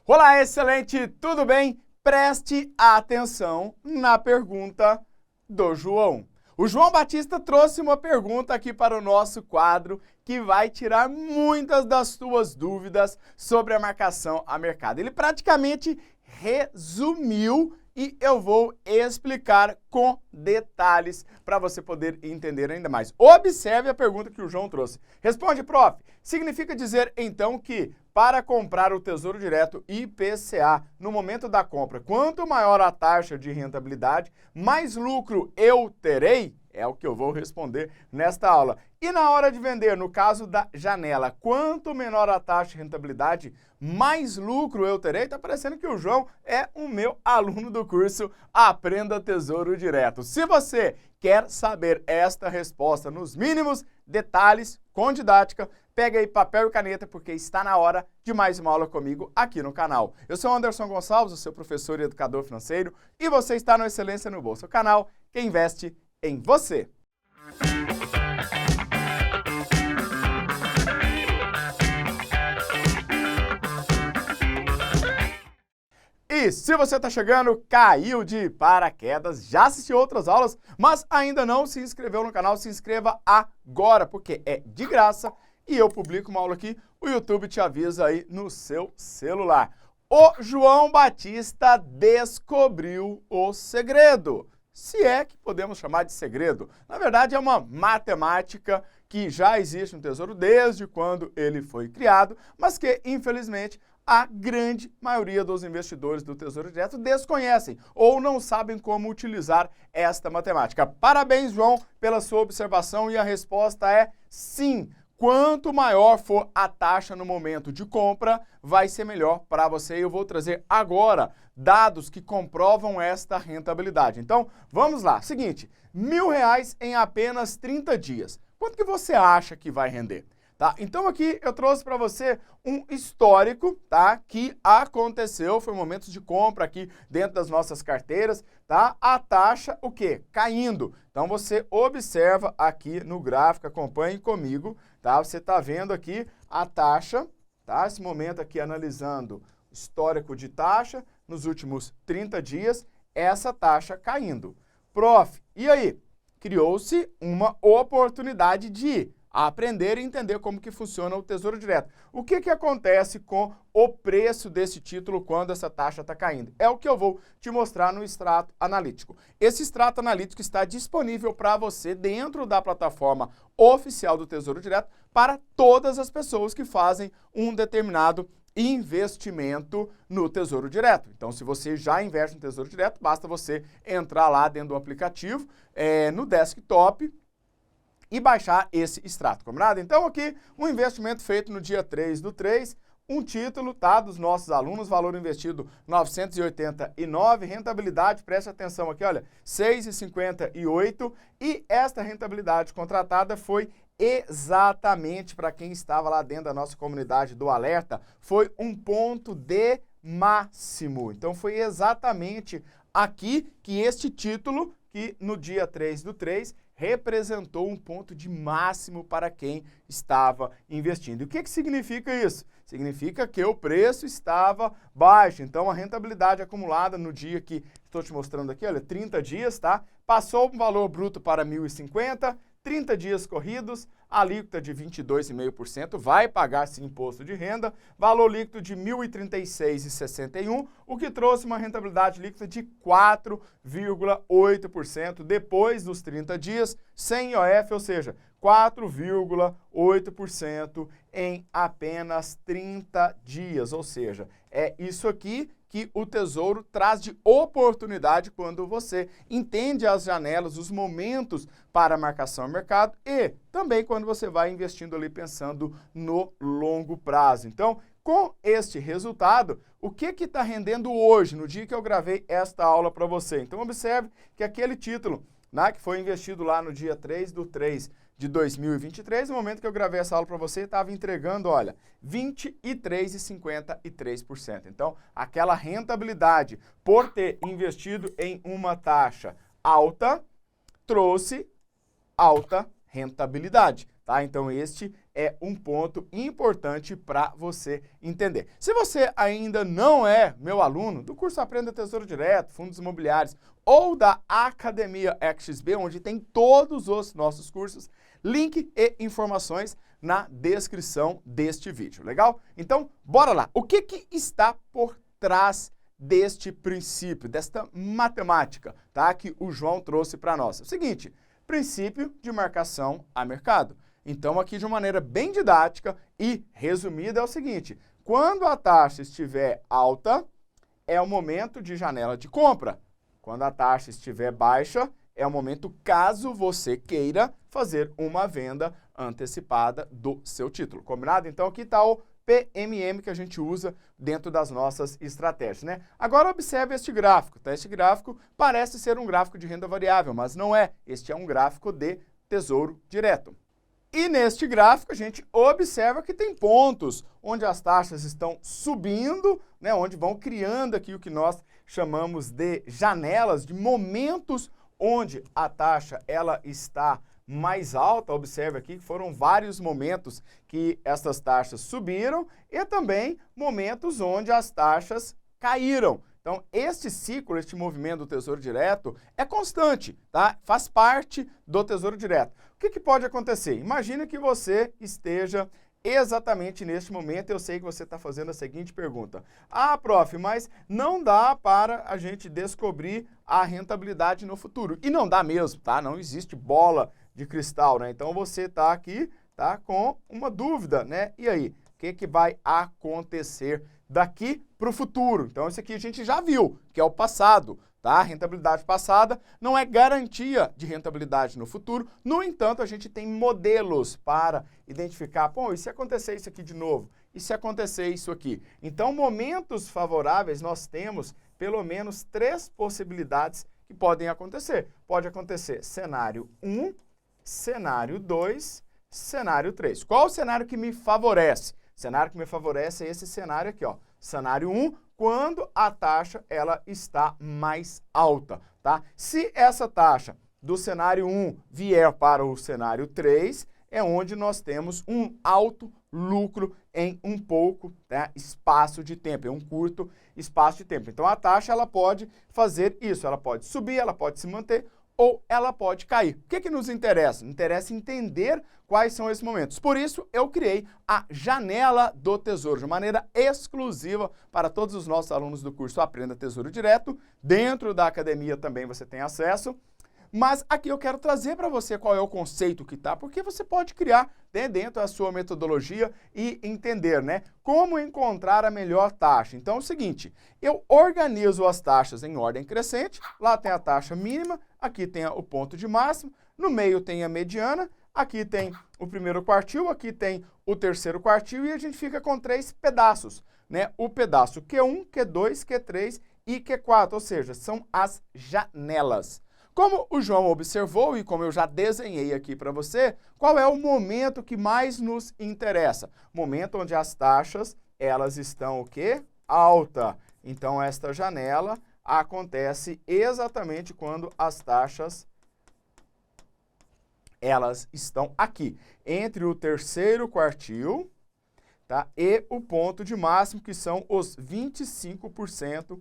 Olá, excelente, tudo bem? Preste atenção na pergunta do João. O João Batista trouxe uma pergunta aqui para o nosso quadro que vai tirar muitas das suas dúvidas sobre a marcação a mercado. Ele praticamente resumiu e eu vou explicar com detalhes para você poder entender ainda mais. Observe a pergunta que o João trouxe. Responde, prof. Significa dizer, então, que para comprar o Tesouro Direto IPCA no momento da compra, quanto maior a taxa de rentabilidade, mais lucro eu terei? É o que eu vou responder nesta aula. E na hora de vender, no caso da janela, quanto menor a taxa de rentabilidade, mais lucro eu terei? Tá parecendo que o João é o meu aluno do curso Aprenda Tesouro Direto. Se você quer saber esta resposta nos mínimos detalhes, com didática, pega aí papel e caneta, porque está na hora de mais uma aula comigo aqui no canal. Eu sou Anderson Gonçalves, o seu professor e educador financeiro, e você está no Excelência no Bolso, o canal que investe em você. E se você está chegando, caiu de paraquedas, já assistiu outras aulas, mas ainda não se inscreveu no canal, se inscreva agora, porque é de graça e eu publico uma aula aqui, o YouTube te avisa aí no seu celular. O João Batista descobriu o segredo. Se é que podemos chamar de segredo. Na verdade, é uma matemática que já existe no Tesouro desde quando ele foi criado, mas que, infelizmente, a grande maioria dos investidores do Tesouro Direto desconhecem ou não sabem como utilizar esta matemática. Parabéns, João, pela sua observação e a resposta é sim. Quanto maior for a taxa no momento de compra, vai ser melhor para você. Eu vou trazer agora dados que comprovam esta rentabilidade. Então, vamos lá. Seguinte, R$1.000 em apenas 30 dias. Quanto que você acha que vai render? Tá? Então aqui eu trouxe para você um histórico, tá? Que aconteceu, foi momentos de compra aqui dentro das nossas carteiras, tá? A taxa, o quê? Caindo. Então você observa aqui no gráfico, acompanhe comigo, tá? Você está vendo aqui a taxa, tá? Esse momento aqui analisando o histórico de taxa nos últimos 30 dias, essa taxa caindo. Prof, e aí? Criou-se uma oportunidade de aprender e entender como que funciona o Tesouro Direto. O que acontece com o preço desse título quando essa taxa está caindo? É o que eu vou te mostrar no extrato analítico. Esse extrato analítico está disponível para você dentro da plataforma oficial do Tesouro Direto para todas as pessoas que fazem um determinado investimento no Tesouro Direto. Então, se você já investe no Tesouro Direto, basta você entrar lá dentro do aplicativo, no desktop, e baixar esse extrato, combinado? Então aqui, um investimento feito no dia 3/3, um título, tá, dos nossos alunos, valor investido R$ 989, rentabilidade, preste atenção aqui, olha, 6,58 e esta rentabilidade contratada foi exatamente para quem estava lá dentro da nossa comunidade do Alerta, foi um ponto de máximo. Então foi exatamente aqui que este título, que no dia 3/3, representou um ponto de máximo para quem estava investindo. E o que significa isso? Significa que o preço estava baixo. Então, a rentabilidade acumulada no dia que estou te mostrando aqui, olha, 30 dias, tá? Passou um valor bruto para 1.050, 30 dias corridos, alíquota de 22,5%, vai pagar esse imposto de renda, valor líquido de R$ 1.036,61, o que trouxe uma rentabilidade líquida de 4,8% depois dos 30 dias, sem IOF, ou seja, 4,8% em apenas 30 dias, ou seja, é isso aqui que o Tesouro traz de oportunidade quando você entende as janelas, os momentos para marcação ao mercado e também quando você vai investindo ali pensando no longo prazo. Então, com este resultado, o que está rendendo hoje, no dia que eu gravei esta aula para você? Então, observe que aquele título, né, que foi investido lá no dia 3/3 de 2023, no momento que eu gravei essa aula para você, estava entregando, olha, 23,53%. Então, aquela rentabilidade por ter investido em uma taxa alta, trouxe alta rentabilidade. tá? Então este é um ponto importante para você entender. Se você ainda não é meu aluno do curso Aprenda Tesouro Direto, Fundos Imobiliários ou da Academia XB, onde tem todos os nossos cursos, link e informações na descrição deste vídeo, legal? Então, bora lá. O que está por trás deste princípio, desta matemática, tá? Que o João trouxe para nós? É o seguinte, princípio de marcação a mercado. Então, aqui de uma maneira bem didática e resumida é o seguinte, quando a taxa estiver alta, é o momento de janela de compra. Quando a taxa estiver baixa, é o momento caso você queira fazer uma venda antecipada do seu título. Combinado? Então, aqui está o PMM que a gente usa dentro das nossas estratégias, né? Agora observe este gráfico, tá? Este gráfico parece ser um gráfico de renda variável, mas não é. Este é um gráfico de Tesouro Direto. E neste gráfico a gente observa que tem pontos onde as taxas estão subindo, né? Onde vão criando aqui o que nós chamamos de janelas, de momentos onde a taxa ela está mais alta. Observe aqui que foram vários momentos que essas taxas subiram e também momentos onde as taxas caíram. Então, este ciclo, este movimento do Tesouro Direto é constante, tá? Faz parte do Tesouro Direto. O que pode acontecer? Imagina que você esteja exatamente neste momento, eu sei que você está fazendo a seguinte pergunta. Ah, prof, mas não dá para a gente descobrir a rentabilidade no futuro. E não dá mesmo, tá? Não existe bola de cristal, né? Então, você está aqui, tá, com uma dúvida, né? E aí, o que vai acontecer daqui para o futuro? Então, isso aqui a gente já viu, que é o passado, tá? A rentabilidade passada não é garantia de rentabilidade no futuro. No entanto, a gente tem modelos para identificar, pô, e se acontecer isso aqui de novo? E se acontecer isso aqui? Então, momentos favoráveis, nós temos pelo menos 3 possibilidades que podem acontecer. Pode acontecer cenário 1, cenário 2, cenário 3. Qual o cenário que me favorece? O cenário que me favorece é esse cenário aqui, ó. Cenário 1, quando a taxa ela está mais alta, tá? Se essa taxa do cenário 1 vier para o cenário 3, é onde nós temos um alto lucro em um pouco, né, espaço de tempo, em um curto espaço de tempo. Então, a taxa ela pode fazer isso, ela pode subir, ela pode se manter, ou ela pode cair. O que nos interessa? Interessa entender quais são esses momentos. Por isso, eu criei a Janela do Tesouro, de maneira exclusiva para todos os nossos alunos do curso Aprenda Tesouro Direto. Dentro da academia também você tem acesso. Mas aqui eu quero trazer para você qual é o conceito que está, porque você pode criar, né, dentro da sua metodologia e entender, né, como encontrar a melhor taxa. Então é o seguinte, eu organizo as taxas em ordem crescente, lá tem a taxa mínima, aqui tem o ponto de máximo, no meio tem a mediana, aqui tem o primeiro quartil, aqui tem o terceiro quartil e a gente fica com 3 pedaços, né? O pedaço Q1, Q2, Q3 e Q4, ou seja, são as janelas. Como o João observou e como eu já desenhei aqui para você, qual é o momento que mais nos interessa? Momento onde as taxas, elas estão o quê? Alta. Então, esta janela acontece exatamente quando as taxas, elas estão aqui, entre o terceiro quartil, tá, e o ponto de máximo, que são os 25%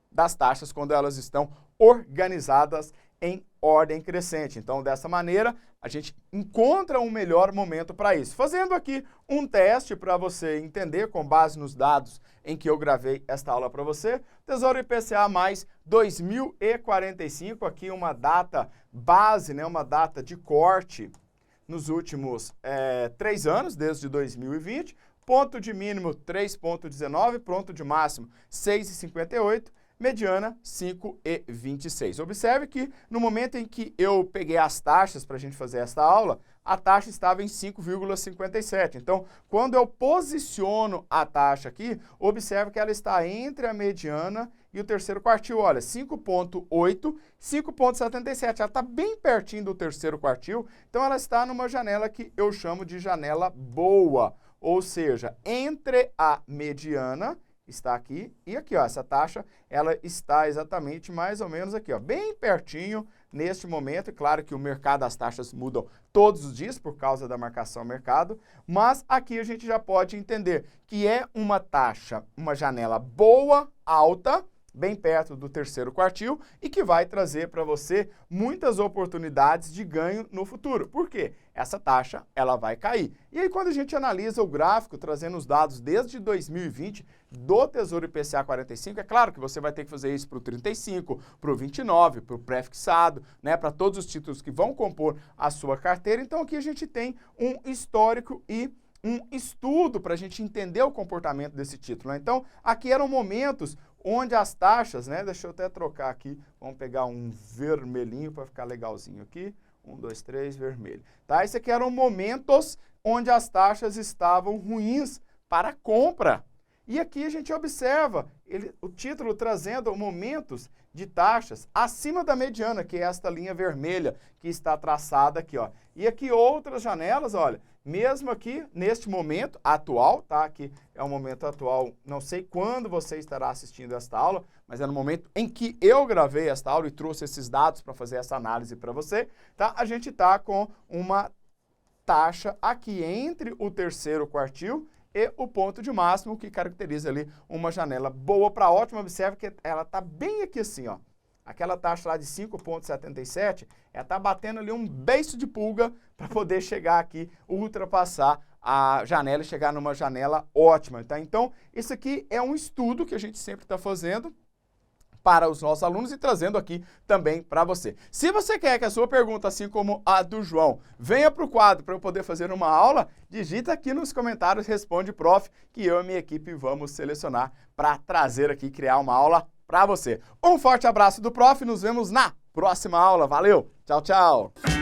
das taxas quando elas estão organizadas em ordem crescente. Então, dessa maneira, a gente encontra um melhor momento para isso. Fazendo aqui um teste para você entender, com base nos dados em que eu gravei esta aula para você, Tesouro IPCA mais 2045, aqui uma data base, né, uma data de corte nos últimos 3 anos, desde 2020, ponto de mínimo 3,19, ponto de máximo 6,58, mediana 5,26. Observe que no momento em que eu peguei as taxas para a gente fazer esta aula, a taxa estava em 5,57. Então, quando eu posiciono a taxa aqui, observe que ela está entre a mediana e o terceiro quartil. Olha, 5,8, 5,77. Ela está bem pertinho do terceiro quartil, então ela está numa janela que eu chamo de janela boa, ou seja, entre a mediana está aqui, e aqui, ó, essa taxa, ela está exatamente mais ou menos aqui, ó, bem pertinho neste momento. É claro que o mercado, as taxas mudam todos os dias por causa da marcação mercado, mas aqui a gente já pode entender que é uma taxa, uma janela boa, alta, bem perto do terceiro quartil e que vai trazer para você muitas oportunidades de ganho no futuro. Por quê? Essa taxa, ela vai cair. E aí, quando a gente analisa o gráfico, trazendo os dados desde 2020 do Tesouro IPCA 45, é claro que você vai ter que fazer isso para o 35, para o 29, para o pré-fixado, né, para todos os títulos que vão compor a sua carteira. Então, aqui a gente tem um histórico e um estudo para a gente entender o comportamento desse título, né? Então, aqui eram momentos onde as taxas, né? Deixa eu até trocar aqui, vamos pegar um vermelhinho para ficar legalzinho aqui. 1, 2, 3, vermelho. Tá? Esse aqui eram momentos onde as taxas estavam ruins para compra. E aqui a gente observa o título trazendo momentos de taxas acima da mediana, que é esta linha vermelha que está traçada aqui, ó. E aqui outras janelas, olha, mesmo aqui neste momento atual, tá? Aqui é o momento atual, não sei quando você estará assistindo esta aula, mas é no momento em que eu gravei esta aula e trouxe esses dados para fazer essa análise para você, tá? A gente tá com uma taxa aqui entre o terceiro quartil e o ponto de máximo, que caracteriza ali uma janela boa para ótima. Observe que ela está bem aqui assim, ó. Aquela taxa lá de 5,77, ela está batendo ali um beiço de pulga para poder chegar aqui, ultrapassar a janela e chegar numa janela ótima, tá? Então, isso aqui é um estudo que a gente sempre está fazendo para os nossos alunos e trazendo aqui também para você. Se você quer que a sua pergunta, assim como a do João, venha para o quadro para eu poder fazer uma aula, digita aqui nos comentários, responde prof, que eu e minha equipe vamos selecionar para trazer aqui, criar uma aula para você. Um forte abraço do prof, nos vemos na próxima aula. Valeu, tchau, tchau!